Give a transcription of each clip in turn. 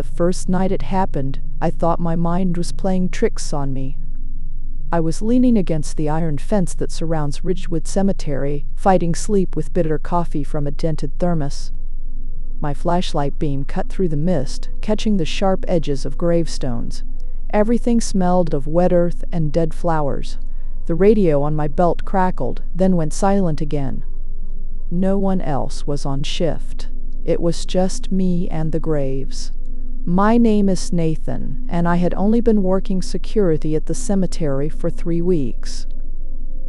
the first night it happened, I thought my mind was playing tricks on me. I was leaning against the iron fence that surrounds Ridgewood Cemetery, fighting sleep with bitter coffee from a dented thermos. My flashlight beam cut through the mist, catching the sharp edges of gravestones. Everything smelled of wet earth and dead flowers. The radio on my belt crackled, then went silent again. No one else was on shift. It was just me and the graves. My name is Nathan, and I had only been working security at the cemetery for 3 weeks.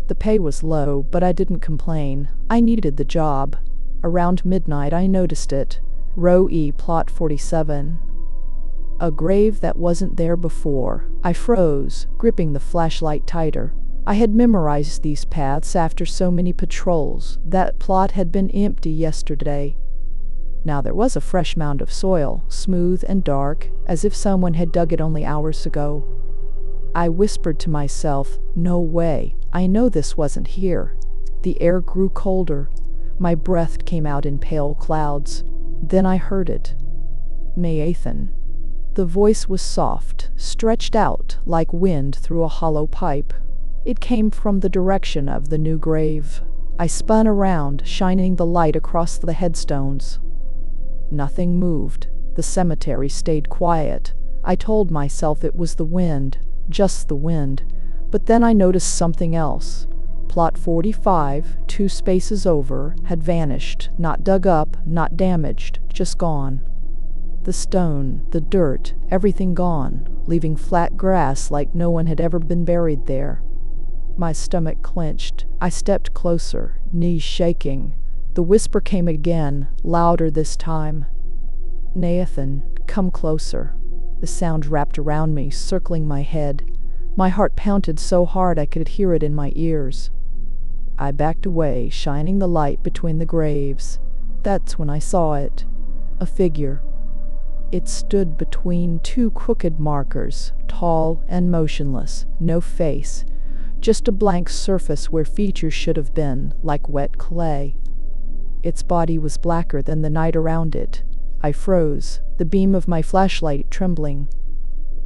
The pay was low, but I didn't complain. I needed the job. Around midnight I noticed it. Row E, plot 47. A grave that wasn't there before. I froze, gripping the flashlight tighter. I had memorized these paths after so many patrols. That plot had been empty yesterday. Now there was a fresh mound of soil, smooth and dark, as if someone had dug it only hours ago. I whispered to myself, "No way, I know this wasn't here." The air grew colder. My breath came out in pale clouds. Then I heard it. Nathan. The voice was soft, stretched out like wind through a hollow pipe. It came from the direction of the new grave. I spun around, shining the light across the headstones. Nothing moved. The cemetery stayed quiet. I told myself it was the wind, just the wind. But then I noticed something else. Plot 45, 2 spaces over, had vanished, not dug up, not damaged, just gone. The stone, the dirt, everything gone, leaving flat grass like no one had ever been buried there. My stomach clenched. I stepped closer, knees shaking. The whisper came again, louder this time. "Nathan, come closer." The sound wrapped around me, circling my head. My heart pounded so hard I could hear it in my ears. I backed away, shining the light between the graves. That's when I saw it. A figure. It stood between 2 crooked markers, tall and motionless, no face, just a blank surface where features should have been, like wet clay. Its body was blacker than the night around it. I froze, the beam of my flashlight trembling.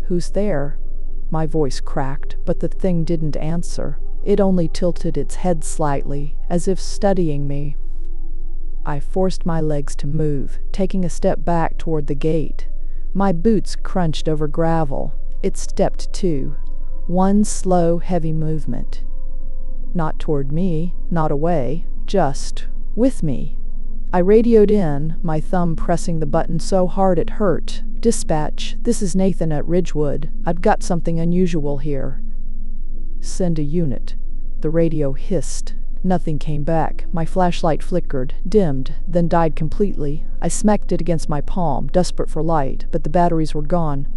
"Who's there?" My voice cracked, but the thing didn't answer. It only tilted its head slightly, as if studying me. I forced my legs to move, taking a step back toward the gate. My boots crunched over gravel. It stepped too. One slow, heavy movement. Not toward me, not away, just with me. I radioed in, my thumb pressing the button so hard it hurt. "Dispatch, this is Nathan at Ridgewood. I've got something unusual here." "Send a unit." The radio hissed. Nothing came back. My flashlight flickered, dimmed, then died completely. I smacked it against my palm, desperate for light, but the batteries were gone.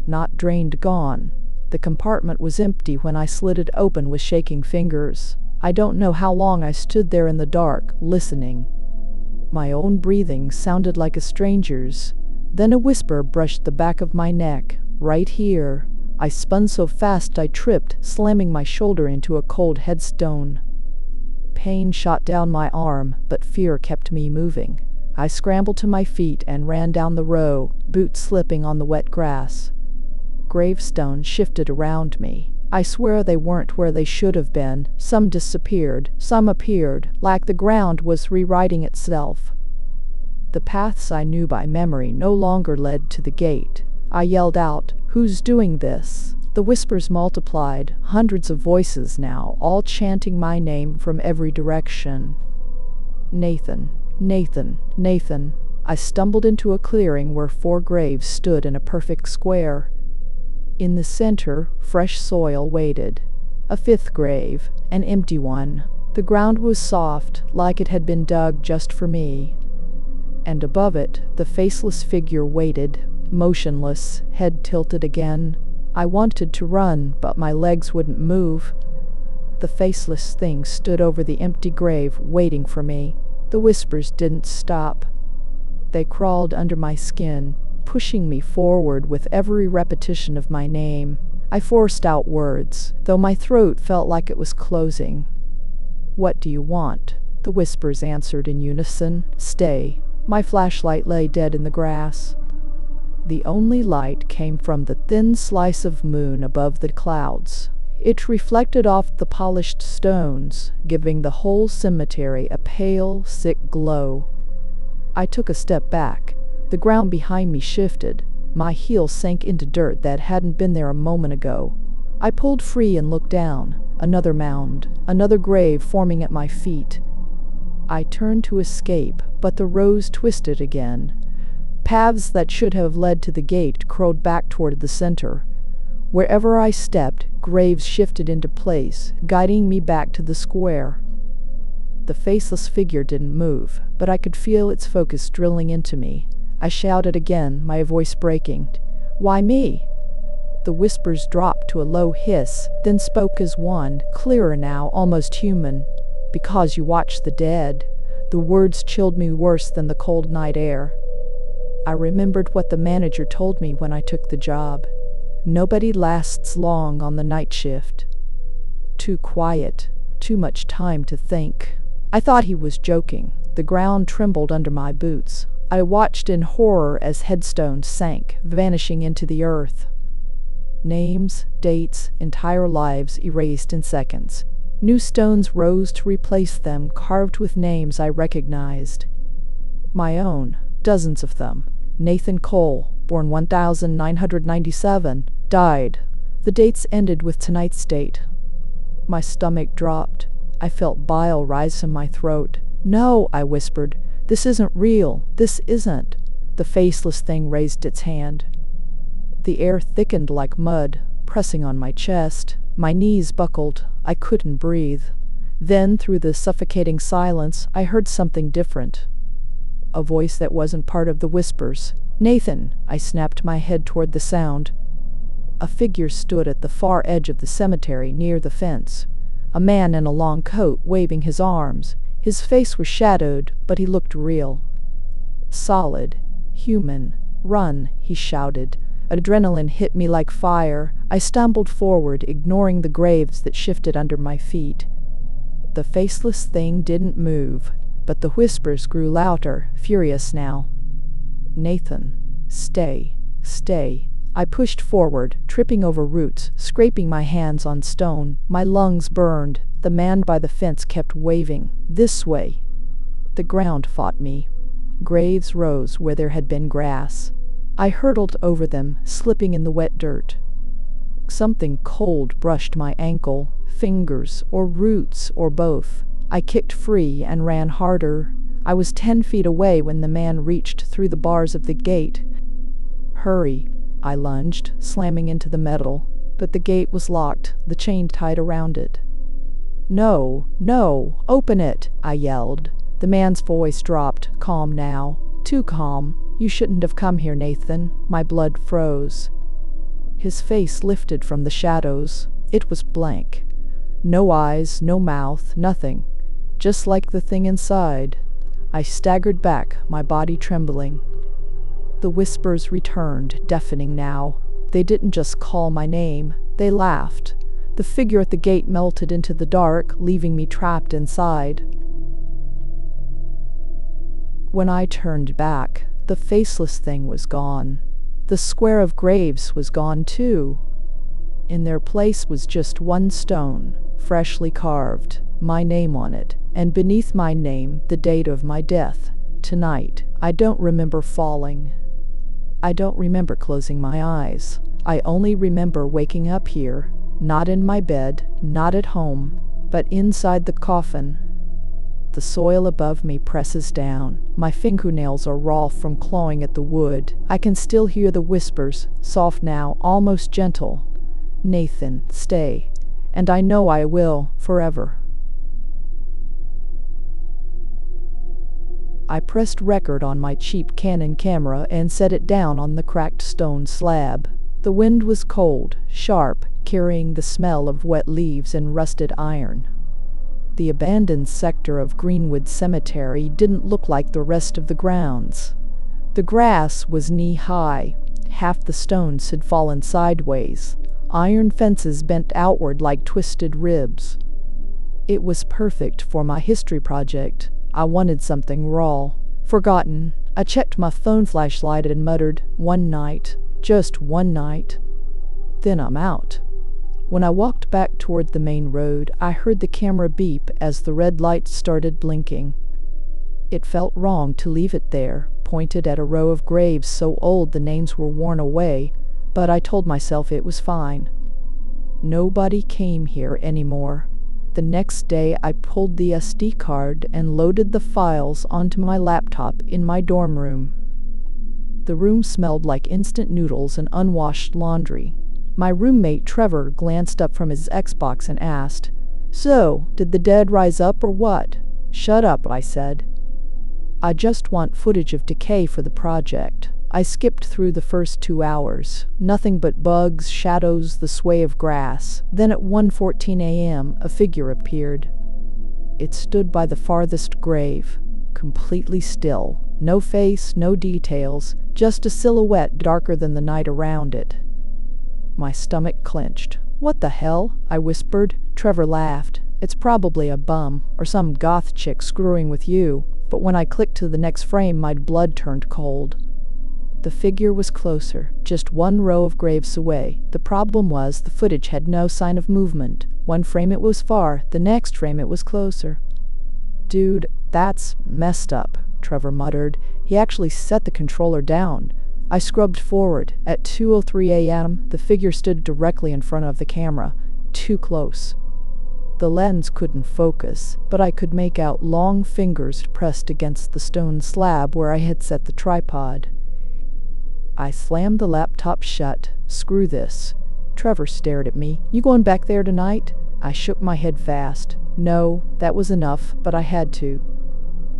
Not drained, gone. The compartment was empty when I slid it open with shaking fingers. I don't know how long I stood there in the dark, listening. My own breathing sounded like a stranger's. Then a whisper brushed the back of my neck. "Right here." I spun so fast I tripped, slamming my shoulder into a cold headstone. Pain shot down my arm, but fear kept me moving. I scrambled to my feet and ran down the row, boots slipping on the wet grass. Gravestones shifted around me. I swear they weren't where they should have been. Some disappeared, some appeared, like the ground was rewriting itself. The paths I knew by memory no longer led to the gate. I yelled out, "Who's doing this?" The whispers multiplied, hundreds of voices now, all chanting my name from every direction. Nathan, Nathan, Nathan. I stumbled into a clearing where 4 graves stood in a perfect square. In the center, fresh soil waited. A 5th grave, an empty one. The ground was soft, like it had been dug just for me. And above it, the faceless figure waited, motionless, head tilted again. I wanted to run, but my legs wouldn't move. The faceless thing stood over the empty grave, waiting for me. The whispers didn't stop. They crawled under my skin, pushing me forward with every repetition of my name. I forced out words, though my throat felt like it was closing. "What do you want?" The whispers answered in unison. "Stay." My flashlight lay dead in the grass. The only light came from the thin slice of moon above the clouds. It reflected off the polished stones, giving the whole cemetery a pale, sick glow. I took a step back. The ground behind me shifted. My heel sank into dirt that hadn't been there a moment ago. I pulled free and looked down. Another mound, another grave forming at my feet. I turned to escape, but the rows twisted again. Paths that should have led to the gate curled back toward the center. Wherever I stepped, graves shifted into place, guiding me back to the square. The faceless figure didn't move, but I could feel its focus drilling into me. I shouted again, my voice breaking. "Why me?" The whispers dropped to a low hiss, then spoke as one, clearer now, almost human. "Because you watch the dead." The words chilled me worse than the cold night air. I remembered what the manager told me when I took the job. Nobody lasts long on the night shift. Too quiet, too much time to think. I thought he was joking. The ground trembled under my boots. I watched in horror as headstones sank, vanishing into the earth. Names, dates, entire lives erased in seconds. New stones rose to replace them, carved with names I recognized. My own, dozens of them. Nathan Cole, born 1997, died. The dates ended with tonight's date. My stomach dropped. I felt bile rise in my throat. "No," I whispered. "This isn't real. This isn't." The faceless thing raised its hand. The air thickened like mud, pressing on my chest. My knees buckled. I couldn't breathe. Then, through the suffocating silence, I heard something different. A voice that wasn't part of the whispers. "Nathan!" I snapped my head toward the sound. A figure stood at the far edge of the cemetery near the fence. A man in a long coat, waving his arms. His face was shadowed, but he looked real. Solid. Human. "Run!" he shouted. Adrenaline hit me like fire. I stumbled forward, ignoring the graves that shifted under my feet. The faceless thing didn't move, but the whispers grew louder, furious now. "Nathan, stay, stay." I pushed forward, tripping over roots, scraping my hands on stone. My lungs burned. The man by the fence kept waving. "This way." The ground fought me. Graves rose where there had been grass. I hurtled over them, slipping in the wet dirt. Something cold brushed my ankle, fingers, or roots, or both. I kicked free and ran harder. I was 10 feet away when the man reached through the bars of the gate. "Hurry," I lunged, slamming into the metal. But the gate was locked, the chain tied around it. "No, no, open it," I yelled. The man's voice dropped, calm now. Too calm. "You shouldn't have come here, Nathan." My blood froze. His face lifted from the shadows. It was blank. No eyes, no mouth, nothing. Just like the thing inside. I staggered back, my body trembling. The whispers returned, deafening now. They didn't just call my name, they laughed. The figure at the gate melted into the dark, leaving me trapped inside. When I turned back, the faceless thing was gone. The square of graves was gone too. In their place was just one stone, freshly carved, my name on it, and beneath my name the date of my death. Tonight. I don't remember falling. I don't remember closing my eyes. I only remember waking up here, not in my bed, not at home, but inside the coffin. The soil above me presses down. My fingernails are raw from clawing at the wood. I can still hear the whispers, soft now, almost gentle. "Nathan, stay." And I know I will, forever. I pressed record on my cheap Canon camera and set it down on the cracked stone slab. The wind was cold, sharp, carrying the smell of wet leaves and rusted iron. The abandoned sector of Greenwood Cemetery didn't look like the rest of the grounds. The grass was knee-high. Half the stones had fallen sideways. Iron fences bent outward like twisted ribs. It was perfect for my history project. I wanted something raw, forgotten, I checked my phone flashlight and muttered, "One night. Just one night. Then I'm out." When I walked back toward the main road, I heard the camera beep as the red light started blinking. It felt wrong to leave it there, pointed at a row of graves so old the names were worn away, but I told myself it was fine. Nobody came here anymore. The next day I pulled the SD card and loaded the files onto my laptop in my dorm room. The room smelled like instant noodles and unwashed laundry. My roommate Trevor glanced up from his Xbox and asked, "So, did the dead rise up or what?" "Shut up," I said. "I just want footage of decay for the project." I skipped through the first 2 hours. Nothing but bugs, shadows, the sway of grass. Then at 1:14 a.m. a figure appeared. It stood by the farthest grave, completely still. No face, no details, just a silhouette darker than the night around it. My stomach clenched. "What the hell?" I whispered. Trevor laughed. "It's probably a bum, or some goth chick screwing with you." But when I clicked to the next frame, my blood turned cold. The figure was closer, just one row of graves away. The problem was the footage had no sign of movement. One frame it was far, the next frame it was closer. "Dude, that's messed up," Trevor muttered. He actually set the controller down. I scrubbed forward. At 2:03 a.m., the figure stood directly in front of the camera, too close. The lens couldn't focus, but I could make out long fingers pressed against the stone slab where I had set the tripod. I slammed the laptop shut. "Screw this." Trevor stared at me. "You going back there tonight?" I shook my head fast. No, that was enough, but I had to.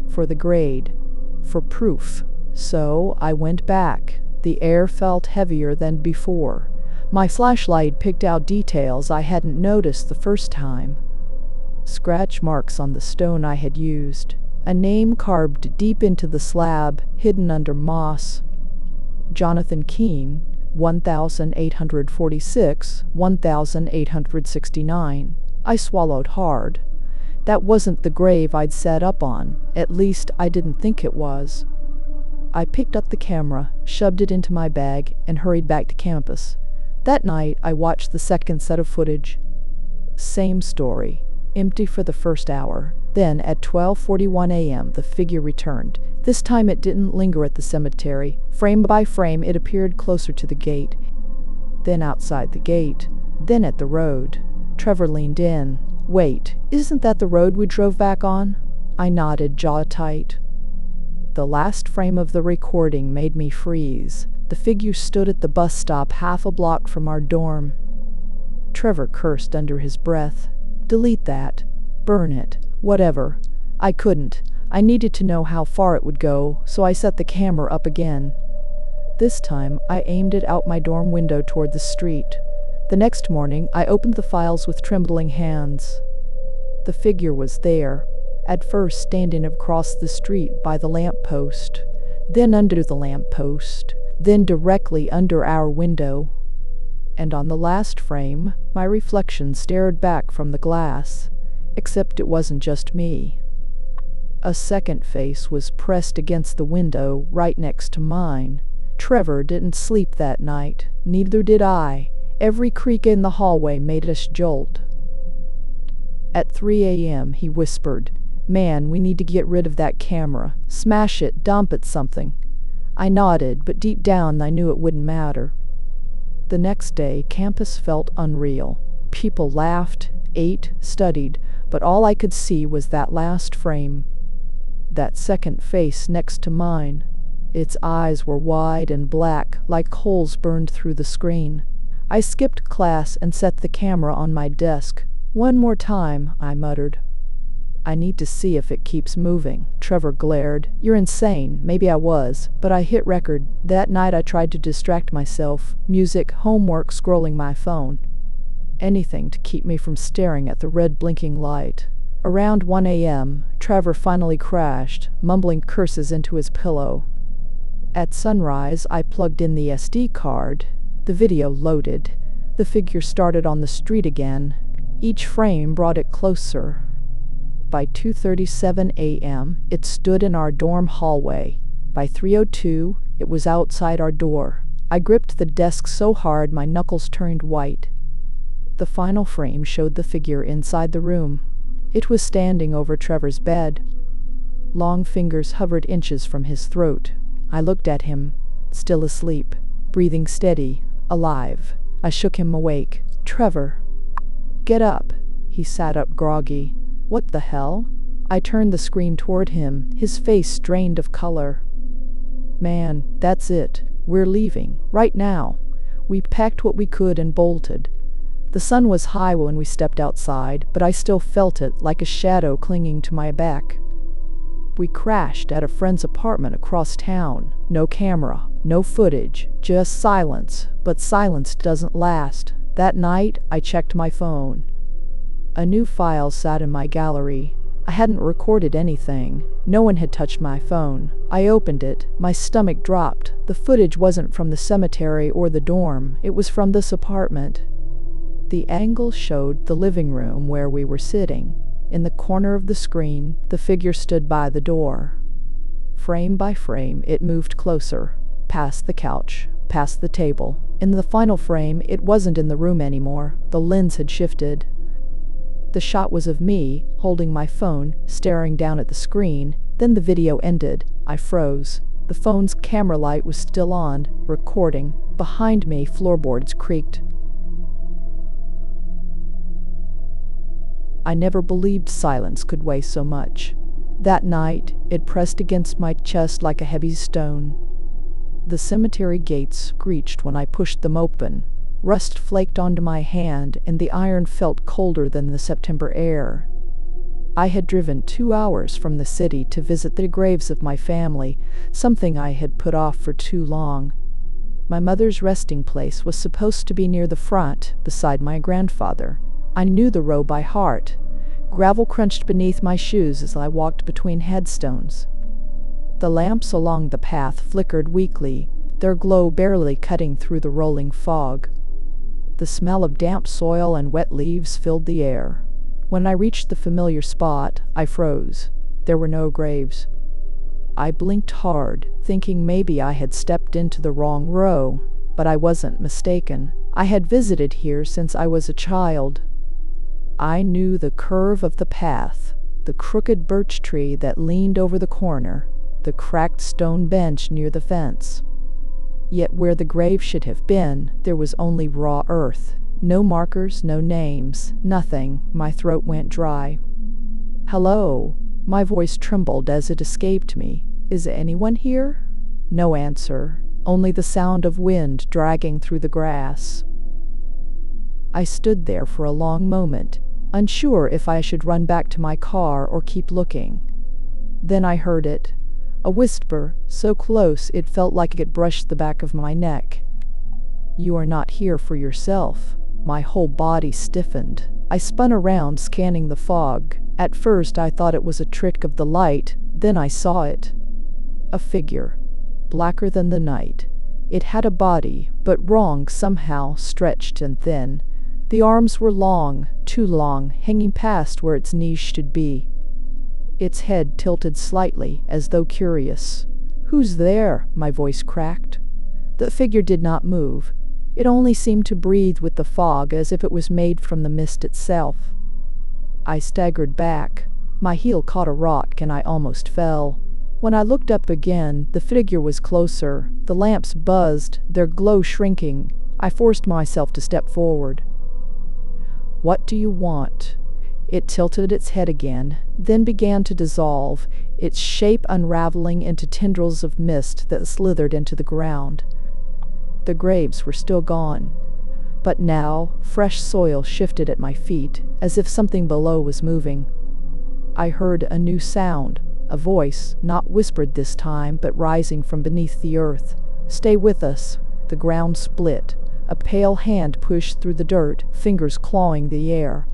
For the grade. For proof. So I went back. The air felt heavier than before. My flashlight picked out details I hadn't noticed the first time. Scratch marks on the stone I had used. A name carved deep into the slab, hidden under moss. Jonathan Keene, 1846, 1869. I swallowed hard. That wasn't the grave I'd set up on. At least I didn't think it was. I picked up the camera, shoved it into my bag, and hurried back to campus. That night I watched the second set of footage. Same story. Empty for the first hour. Then at 12:41 a.m. the figure returned. This time it didn't linger at the cemetery. Frame by frame it appeared closer to the gate. Then outside the gate. Then at the road. Trevor leaned in. "Wait, isn't that the road we drove back on?" I nodded, jaw tight. The last frame of the recording made me freeze. The figure stood at the bus stop half a block from our dorm. Trevor cursed under his breath. "Delete that. Burn it. Whatever." I couldn't. I needed to know how far it would go, so I set the camera up again. This time, I aimed it out my dorm window toward the street. The next morning, I opened the files with trembling hands. The figure was there, at first standing across the street by the lamp post, then under the lamp post, then directly under our window. And on the last frame, my reflection stared back from the glass, except it wasn't just me. A second face was pressed against the window right next to mine. Trevor didn't sleep that night, neither did I. Every creak in the hallway made us jolt. At 3 a.m. he whispered, "Man, we need to get rid of that camera. Smash it, dump it, something." I nodded, but deep down I knew it wouldn't matter. The next day, campus felt unreal. People laughed, ate, studied, but all I could see was that last frame. That second face next to mine. Its eyes were wide and black, like holes burned through the screen. I skipped class and set the camera on my desk. "One more time," I muttered. "I need to see if it keeps moving." Trevor glared. "You're insane." Maybe I was, but I hit record. That night I tried to distract myself. Music, homework, scrolling my phone. Anything to keep me from staring at the red blinking light. Around 1 a.m., Trevor finally crashed, mumbling curses into his pillow. At sunrise, I plugged in the SD card. The video loaded. The figure started on the street again. Each frame brought it closer. By 2:37 a.m., it stood in our dorm hallway. By 3:02, it was outside our door. I gripped the desk so hard my knuckles turned white. The final frame showed the figure inside the room. It was standing over Trevor's bed. Long fingers hovered inches from his throat. I looked at him, still asleep, breathing steady, alive. I shook him awake. "Trevor, get up." He sat up groggy. "What the hell?" I turned the screen toward him, his face drained of color. "Man, that's it. We're leaving, right now." We packed what we could and bolted. The sun was high when we stepped outside, but I still felt it like a shadow clinging to my back. We crashed at a friend's apartment across town. No camera, no footage, just silence. But silence doesn't last. That night, I checked my phone. A new file sat in my gallery. I hadn't recorded anything. No one had touched my phone. I opened it. My stomach dropped. The footage wasn't from the cemetery or the dorm. It was from this apartment. The angle showed the living room where we were sitting. In the corner of the screen, the figure stood by the door. Frame by frame, it moved closer, past the couch, past the table. In the final frame, it wasn't in the room anymore. The lens had shifted. The shot was of me, holding my phone, staring down at the screen. Then the video ended. I froze. The phone's camera light was still on, recording. Behind me, floorboards creaked. I never believed silence could weigh so much. That night, it pressed against my chest like a heavy stone. The cemetery gates screeched when I pushed them open. Rust flaked onto my hand, and the iron felt colder than the September air. I had driven 2 hours from the city to visit the graves of my family, something I had put off for too long. My mother's resting place was supposed to be near the front, beside my grandfather. I knew the row by heart. Gravel crunched beneath my shoes as I walked between headstones. The lamps along the path flickered weakly, their glow barely cutting through the rolling fog. The smell of damp soil and wet leaves filled the air. When I reached the familiar spot, I froze. There were no graves. I blinked hard, thinking maybe I had stepped into the wrong row, but I wasn't mistaken. I had visited here since I was a child. I knew the curve of the path, the crooked birch tree that leaned over the corner, the cracked stone bench near the fence. Yet where the grave should have been, there was only raw earth. No markers, no names, nothing. My throat went dry. "Hello." My voice trembled as it escaped me. "Is anyone here?" No answer, only the sound of wind dragging through the grass. I stood there for a long moment, unsure if I should run back to my car or keep looking. Then I heard it. A whisper, so close it felt like it brushed the back of my neck. "You are not here for yourself." My whole body stiffened. I spun around, scanning the fog. At first I thought it was a trick of the light, then I saw it. A figure, blacker than the night. It had a body, but wrong somehow, stretched and thin. The arms were long, too long, hanging past where its knees should be. Its head tilted slightly, as though curious. "Who's there?" my voice cracked. The figure did not move. It only seemed to breathe with the fog, as if it was made from the mist itself. I staggered back. My heel caught a rock and I almost fell. When I looked up again, the figure was closer. The lamps buzzed, their glow shrinking. I forced myself to step forward. "What do you want?" It tilted its head again, then began to dissolve, its shape unraveling into tendrils of mist that slithered into the ground. The graves were still gone, but now fresh soil shifted at my feet, as if something below was moving. I heard a new sound, a voice, not whispered this time, but rising from beneath the earth. "Stay with us." The ground split. A pale hand pushed through the dirt, fingers clawing the air.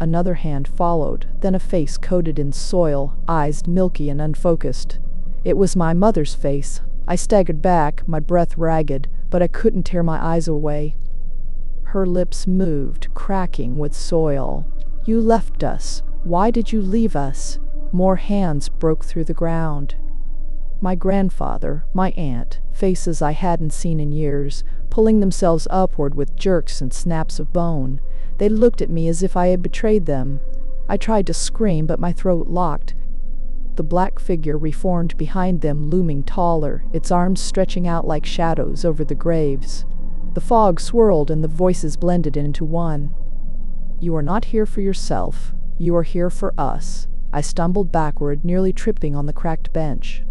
Another hand followed, then a face coated in soil, eyes milky and unfocused. It was my mother's face. I staggered back, my breath ragged, but I couldn't tear my eyes away. Her lips moved, cracking with soil. "You left us. Why did you leave us?" More hands broke through the ground. My grandfather, my aunt, faces I hadn't seen in years, pulling themselves upward with jerks and snaps of bone. They looked at me as if I had betrayed them. I tried to scream, but my throat locked. The black figure reformed behind them, looming taller, its arms stretching out like shadows over the graves. The fog swirled and the voices blended into one. "You are not here for yourself. You are here for us." I stumbled backward, nearly tripping on the cracked bench.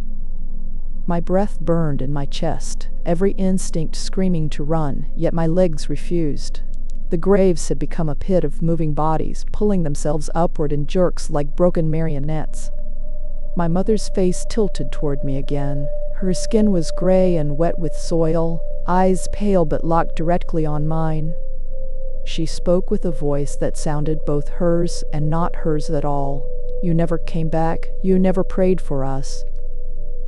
My breath burned in my chest, every instinct screaming to run, yet my legs refused. The graves had become a pit of moving bodies, pulling themselves upward in jerks like broken marionettes. My mother's face tilted toward me again. Her skin was gray and wet with soil, eyes pale but locked directly on mine. She spoke with a voice that sounded both hers and not hers at all. "You never came back. You never prayed for us.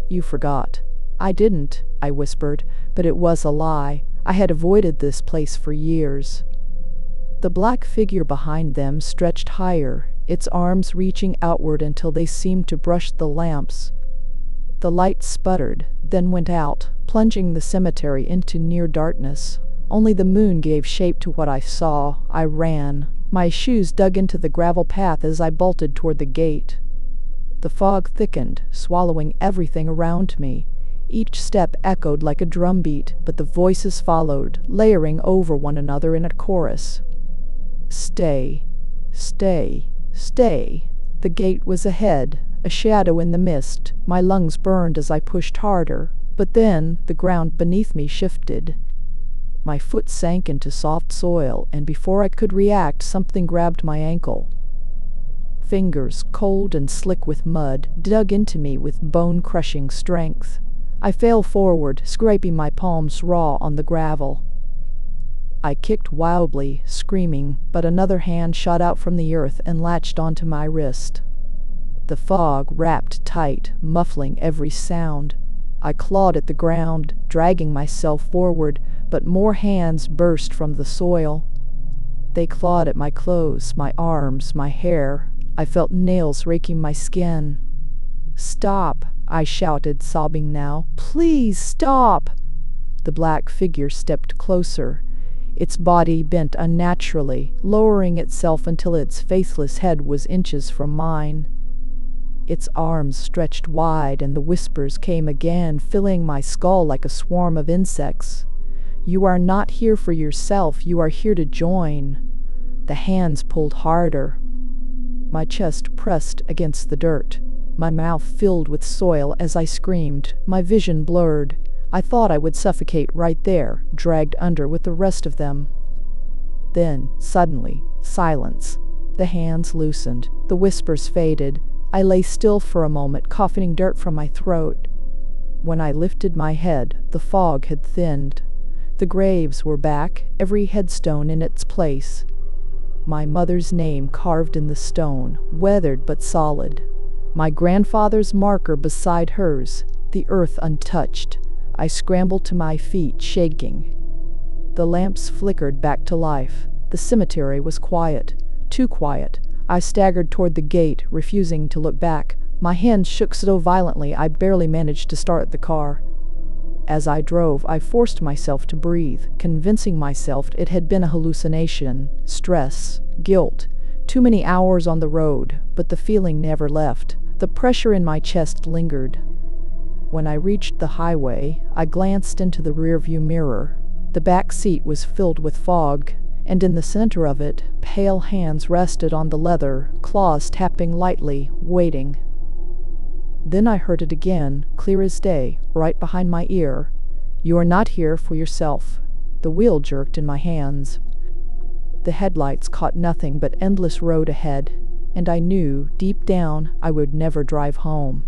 You forgot." "I didn't," I whispered, but it was a lie. I had avoided this place for years. The black figure behind them stretched higher, its arms reaching outward until they seemed to brush the lamps. The light sputtered, then went out, plunging the cemetery into near darkness. Only the moon gave shape to what I saw. I ran. My shoes dug into the gravel path as I bolted toward the gate. The fog thickened, swallowing everything around me. Each step echoed like a drumbeat, but the voices followed, layering over one another in a chorus. "Stay, stay, stay." The gate was ahead, a shadow in the mist. My lungs burned as I pushed harder, but then the ground beneath me shifted. My foot sank into soft soil, and before I could react, something grabbed my ankle. Fingers, cold and slick with mud, dug into me with bone-crushing strength. I fell forward, scraping my palms raw on the gravel. I kicked wildly, screaming, but another hand shot out from the earth and latched onto my wrist. The fog wrapped tight, muffling every sound. I clawed at the ground, dragging myself forward, but more hands burst from the soil. They clawed at my clothes, my arms, my hair. I felt nails raking my skin. "Stop!" I shouted, sobbing now. "Please stop!" The black figure stepped closer. Its body bent unnaturally, lowering itself until its faceless head was inches from mine. Its arms stretched wide, and the whispers came again, filling my skull like a swarm of insects. "You are not here for yourself. You are here to join." The hands pulled harder. My chest pressed against the dirt. My mouth filled with soil as I screamed, my vision blurred. I thought I would suffocate right there, dragged under with the rest of them. Then, suddenly, silence. The hands loosened. The whispers faded. I lay still for a moment, coughing dirt from my throat. When I lifted my head, the fog had thinned. The graves were back, every headstone in its place. My mother's name carved in the stone, weathered but solid. My grandfather's marker beside hers, the earth untouched. I scrambled to my feet, shaking. The lamps flickered back to life. The cemetery was quiet, too quiet. I staggered toward the gate, refusing to look back. My hands shook so violently I barely managed to start the car. As I drove, I forced myself to breathe, convincing myself it had been a hallucination. Stress, guilt, too many hours on the road, but the feeling never left. The pressure in my chest lingered. When I reached the highway, I glanced into the rearview mirror. The back seat was filled with fog, and in the center of it, pale hands rested on the leather, claws tapping lightly, waiting. Then I heard it again, clear as day, right behind my ear. "You are not here for yourself." The wheel jerked in my hands. The headlights caught nothing but endless road ahead, and I knew, deep down, I would never drive home.